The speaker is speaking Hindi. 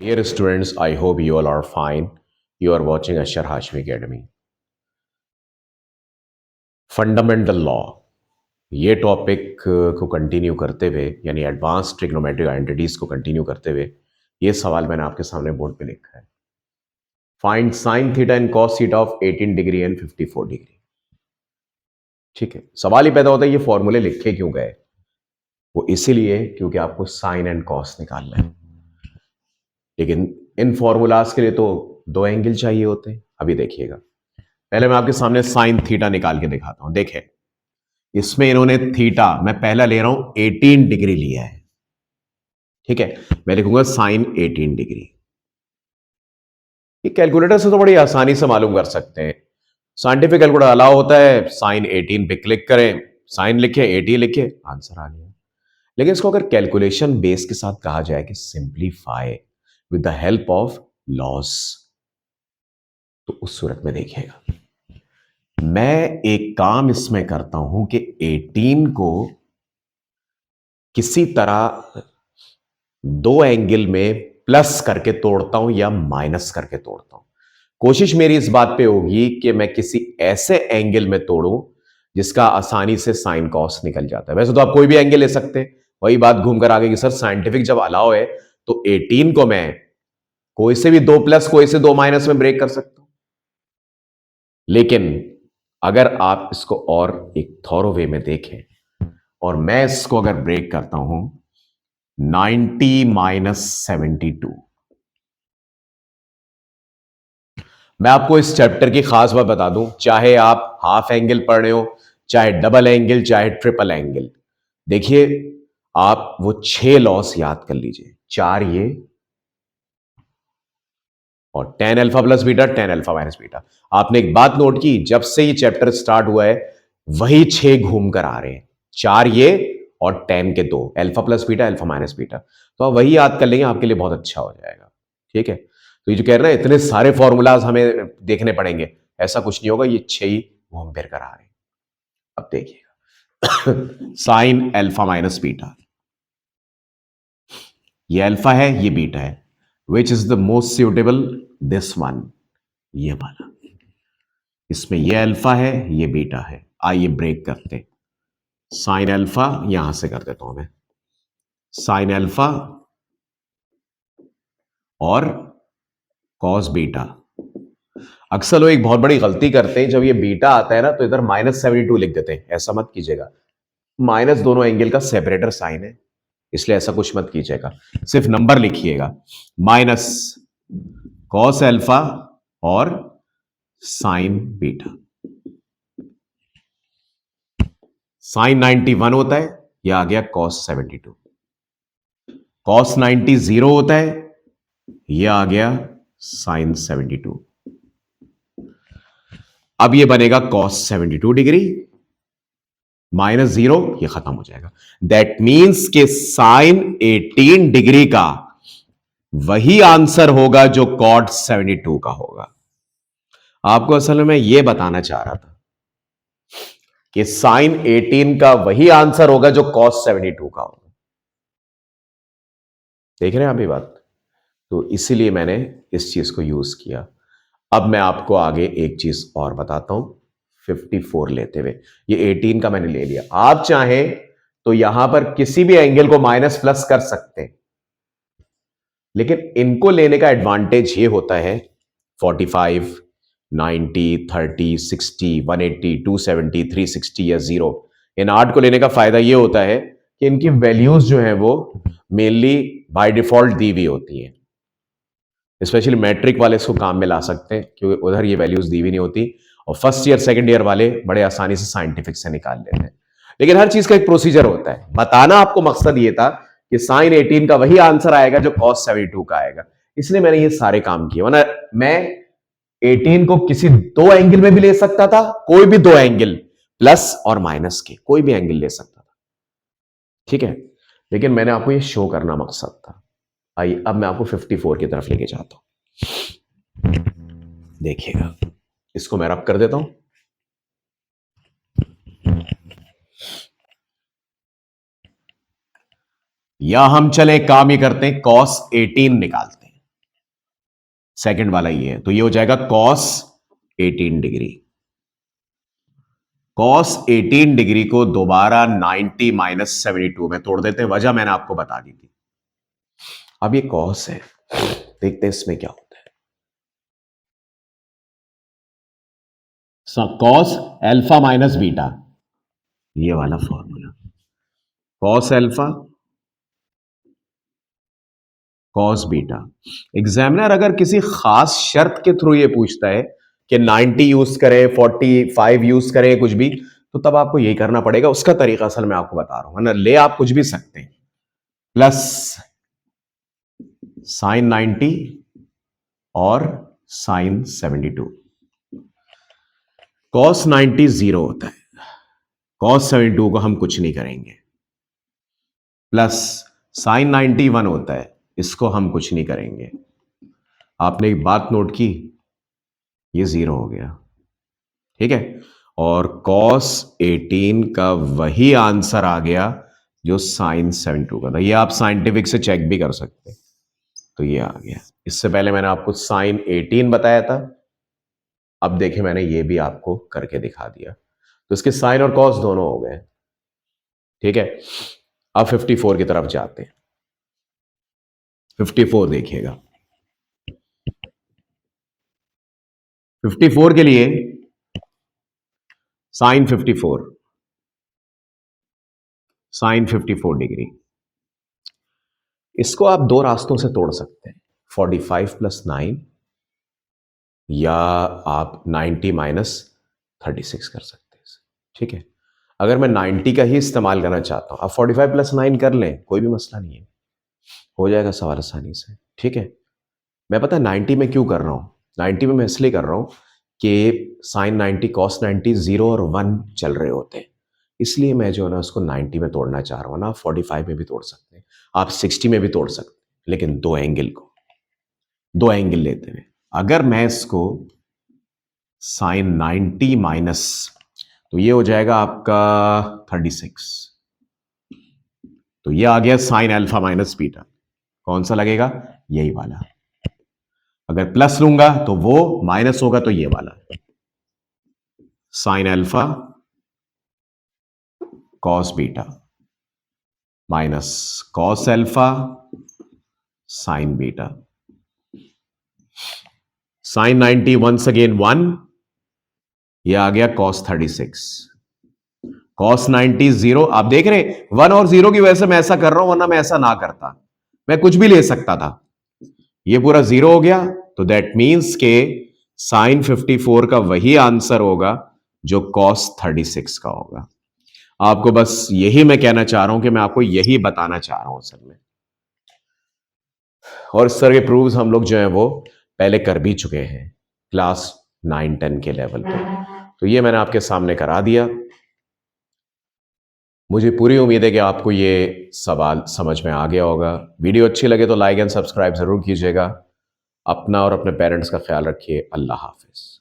Dear students, I hope you all are fine. You are watching Ashar Hashmi Academy. Fundamental law ये टॉपिक को कंटिन्यू करते हुए यानी एडवांस ट्रिग्नोमेट्रिक आइडेंटिटीज को कंटिन्यू करते हुए ये सवाल मैंने आपके सामने बोर्ड पे लिखा है। Find sine theta and cos theta of 18 degree and 54 degree. ठीक है, सवाल ही पैदा होता है ये फॉर्मूले लिखे क्यों गए। वो इसीलिए क्योंकि आपको साइन एंड कॉस निकालना है, लेकिन इन फॉर्मूलाज के लिए तो दो एंगल चाहिए होते हैं। अभी देखिएगा, पहले मैं आपके सामने साइन थीटा निकाल के दिखाता हूं। देखें, इसमें इन्होंने थीटा, मैं पहला ले रहा हूं 18 डिग्री लिया है। ठीक है, मैं लिखूंगा साइन 18 डिग्री। ये कैलकुलेटर से तो बड़ी आसानी से मालूम कर सकते हैं। साइंटिफिक कैलकुलेटर अलाउ होता है, साइन 18 पे क्लिक करें, साइन लिखे 80 लिखे, आंसर आ गया। लेकिन इसको अगर कैलकुलेशन बेस के साथ कहा जाए कि simplify with the help of loss, तो उस सूरत में देखिएगा, मैं एक काम इसमें करता हूं कि 18 को किसी तरह दो एंगल में प्लस करके तोड़ता हूं या माइनस करके तोड़ता हूं। कोशिश मेरी इस बात पे होगी कि मैं किसी ऐसे एंगल में तोड़ूं जिसका आसानी से साइन कॉस निकल जाता है। वैसे तो आप कोई भी एंगल ले सकते हैं, वही बात घूमकर आ गई कि सर साइंटिफिक जब अलाउ है तो 18 को मैं कोई से भी दो प्लस कोई से दो माइनस में ब्रेक कर सकता हूं। लेकिन अगर आप इसको और एक थॉरो वे में देखें और मैं इसको अगर ब्रेक करता हूं 90 माइनस 72, मैं आपको इस चैप्टर की खास बात बता दूं, चाहे आप हाफ एंगल पढ़ रहे हो, चाहे डबल एंगल, चाहे ट्रिपल एंगल, देखिए आप वो 6 लॉस याद कर लीजिए, 4 ये और tan alpha plus beta, tan alpha minus beta. आपने एक बात नोट की, जब से ये चैप्टर स्टार्ट हुआ है वही 6 घूम कर आ रहे हैं, 4 ये और tan के 2, alpha plus beta, alpha minus beta. तो आप वही याद कर लेंगे, आपके लिए बहुत अच्छा हो जाएगा। ठीक है, तो ये जो कह रहे हैं इतने सारे फॉर्मूलाज हमें देखने पड़ेंगे, ऐसा कुछ नहीं होगा, ये 6 ही घूम फिर कर आ रहे हैं। अब देखिएगा साइन अल्फा माइनस बीटा, ये अल्फा है ये बीटा है, which is the most suitable, this one, ये वाला। इसमें ये अल्फा है ये बीटा है। आइए ब्रेक करते, साइन अल्फा यहां से कर देता हूं मैं, साइन अल्फा और कॉस बीटा। अक्सर लोग एक बहुत बड़ी गलती करते हैं, जब ये बीटा आता है ना तो इधर -72 लिख देते हैं। ऐसा मत कीजिएगा, माइनस दोनों एंगल का सेपरेटर साइन है, इसलिए ऐसा कुछ मत कीजिएगा, सिर्फ नंबर लिखिएगा, माइनस कॉस अल्फा और साइन बीटा। साइन 91 होता है, यह आ गया कॉस 72, कॉस 90 0 होता है, यह आ गया साइन 72। अब यह बनेगा कॉस 72 डिग्री माइनस 0, यह खत्म हो जाएगा। दैट मीन्स के साइन 18 डिग्री का वही आंसर होगा जो कॉट 72 का होगा। आपको असल में यह बताना चाह रहा था कि साइन 18 का वही आंसर होगा जो कॉस 72 का होगा। देख रहे हैं आप ये बात, तो इसीलिए मैंने इस चीज को यूज किया। अब मैं आपको आगे एक चीज और बताता हूं, 54 लेते हुए, ये 18 का मैंने ले लिया। आप चाहें तो यहां पर किसी भी एंगल को माइनस प्लस कर सकते हैं, लेकिन इनको लेने का एडवांटेज ये होता है 45, 90, 30, 60, 180, 270, 360 या 0, इन 8 को लेने का फायदा ये होता है कि इनकी वैल्यूज जो है वो मेनली बाय डिफॉल्ट दी हुई होती हैं। स्पेशली मैट्रिक वाले इसको काम में ला सकते हैं क्योंकि उधर ये वैल्यूज दी हुई नहीं होती, और फर्स्ट ईयर सेकंड ईयर वाले बड़े आसानी से साइंटिफिक से निकाल लेते हैं। लेकिन हर चीज का एक प्रोसीजर होता है। बताना आपको मकसद ये था कि साइन 18 का वही आंसर आएगा जो कॉस 72 का आएगा, इसलिए मैंने ये सारे काम किए। वरना मैं 18 को किसी दो एंगल में भी ले सकता था, कोई भी दो एंगल प्लस और माइनस के कोई भी एंगल ले सकता था। ठीक है, लेकिन मैंने आपको ये शो करना मकसद था। आइए अब मैं आपको 54 की तरफ लेके जाता हूं। देखिएगा, इसको मैं रब कर देता हूं, या हम चले काम ही करते हैं, कॉस 18 निकालते हैं। सेकंड वाला ये है, तो ये हो जाएगा cos 18 डिग्री। cos 18 डिग्री को दोबारा 90 माइनस 72 में तोड़ देते हैं, वजह मैंने आपको बता दी थी। अब ये cos है, देखते हैं इसमें क्या होता है। cos अल्फा माइनस बीटा, ये वाला formula, cos alpha cos beta. Examiner अगर किसी खास शर्त के थ्रू ये पूछता है कि 90 यूज करें, 45 यूज करें, कुछ भी, तो तब आपको यही करना पड़ेगा। उसका तरीका असल मैं आपको बता रहा हूं, वरना ले आप कुछ भी सकते हैं। प्लस साइन 90 और साइन 72। cos 90 0 होता है, cos 72 को हम कुछ नहीं करेंगे। प्लस साइन 90 1 होता है, इसको हम कुछ नहीं करेंगे। आपने एक बात नोट की, ये 0 हो गया, ठीक है। और cos 18 का वही आंसर आ गया जो साइन 72 का था। ये आप साइंटिफिक से चेक भी कर सकते हैं। तो ये आ गया। इससे पहले मैंने आपको साइन 18 बताया था, अब देखिए मैंने ये भी आपको करके दिखा दिया। तो इसके साइन और कॉस दोनों हो गए, ठीक है। अब 54 की तरफ जाते हैं। 54 देखिएगा। 54 के लिए साइन 54, साइन 54 डिग्री, इसको आप दो रास्तों से तोड़ सकते हैं, 45 प्लस 9 या आप 90 माइनस 36 कर सकते हैं, ठीक है। अगर मैं 90 का ही इस्तेमाल करना चाहता हूं, आप 45 प्लस 9 कर लें, कोई भी मसला नहीं है, हो जाएगा सवाल आसानी से, ठीक है। मैं पता है 90 में क्यों कर रहा हूं, 90 में मैं इसलिए कर रहा हूं कि साइन 90 कॉस 90 0 और 1 चल रहे होते हैं, इसलिए मैं जो है ना उसको 90 में तोड़ना चाह रहा हूं ना। 45 में भी तोड़ सकते हैं, आप 60 में भी तोड़ सकते हैं, लेकिन दो एंगल लेते हैं। अगर मैं इसको साइन 90 माइनस, तो ये हो जाएगा आपका 36, तो ये आ गया साइन अल्फा माइनस बीटा। कौन सा लगेगा, यही वाला। अगर प्लस लूंगा तो वो, माइनस होगा तो ये वाला, sine alpha cos beta minus cos alpha sine beta. Sine 90 once again 1, ये आ गया cos 36, cos 90 0। आप देख रहे 1 और 0 की वजह से मैं ऐसा कर रहा हूं, वरना मैं ऐसा ना करता, मैं कुछ भी ले सकता था। ये पूरा 0 हो गया, तो दैट मींस के साइन 54 का वही आंसर होगा जो cos 36 का होगा। आपको बस यही मैं कहना चाह रहा हूं कि मैं आपको यही बताना चाह रहा हूं असल में। और इस तरह के प्रूव्स हम लोग जो है वो पहले कर भी चुके हैं क्लास 9-10 के लेवल पे, तो ये मैंने आपके सामने करा दिया। मुझे पूरी उम्मीद है कि आपको ये सवाल समझ में आ गया होगा। वीडियो अच्छी लगे तो लाइक एंड सब्सक्राइब जरूर कीजिएगा। अपना और अपने पेरेंट्स का ख्याल रखिए। अल्लाह हाफिज।